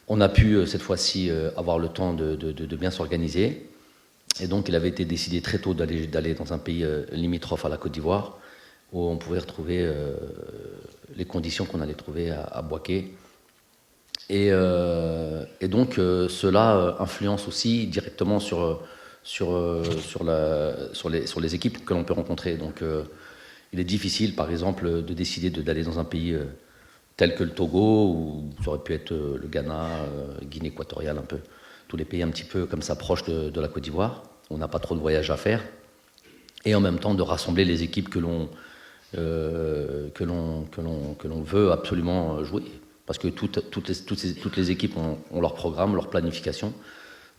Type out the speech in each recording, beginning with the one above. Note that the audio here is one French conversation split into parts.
On a pu cette fois-ci avoir le temps de bien s'organiser. Et donc il avait été décidé très tôt d'aller dans un pays limitrophe à la Côte d'Ivoire, où on pouvait retrouver les conditions qu'on allait trouver à Bouaké. Et donc cela influence aussi directement sur les équipes que l'on peut rencontrer. Donc il est difficile, par exemple, de décider d'aller dans un pays tel que le Togo, ou ça aurait pu être le Ghana, Guinée équatoriale, un peu. Tous les pays un petit peu comme ça proches de la Côte d'Ivoire. On n'a pas trop de voyages à faire. Et en même temps de rassembler les équipes que l'on veut absolument jouer. Parce que toutes les équipes ont leur programme, leur planification.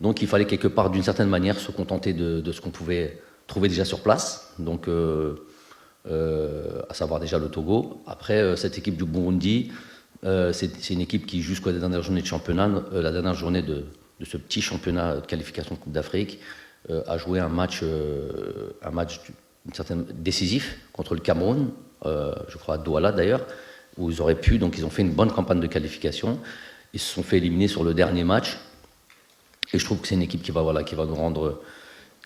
Donc il fallait quelque part, d'une certaine manière, se contenter de ce qu'on pouvait trouver déjà sur place. Donc à savoir déjà le Togo. Après, cette équipe du Burundi, c'est une équipe qui, jusqu'à la dernière journée de championnat, la dernière journée de ce petit championnat de qualification de Coupe d'Afrique, a joué un match décisif contre le Cameroun, je crois à Douala d'ailleurs, où ils auraient pu, donc ils ont fait une bonne campagne de qualification. Ils se sont fait éliminer sur le dernier match. Et je trouve que c'est une équipe qui va nous rendre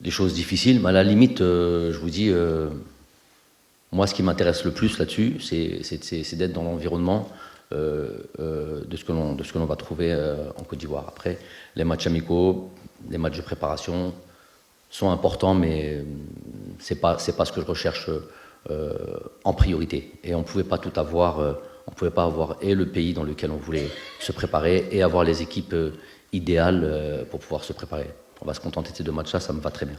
les choses difficiles. Mais à la limite, je vous dis, moi, ce qui m'intéresse le plus là-dessus, c'est d'être dans l'environnement de ce que l'on va trouver en Côte d'Ivoire. Après, les matchs amicaux, les matchs de préparation sont importants, mais c'est pas ce que je recherche en priorité. Et on ne pouvait pas tout avoir. On ne pouvait pas avoir et le pays dans lequel on voulait se préparer et avoir les équipes idéales pour pouvoir se préparer. On va se contenter de ces deux matchs-là, ça me va très bien.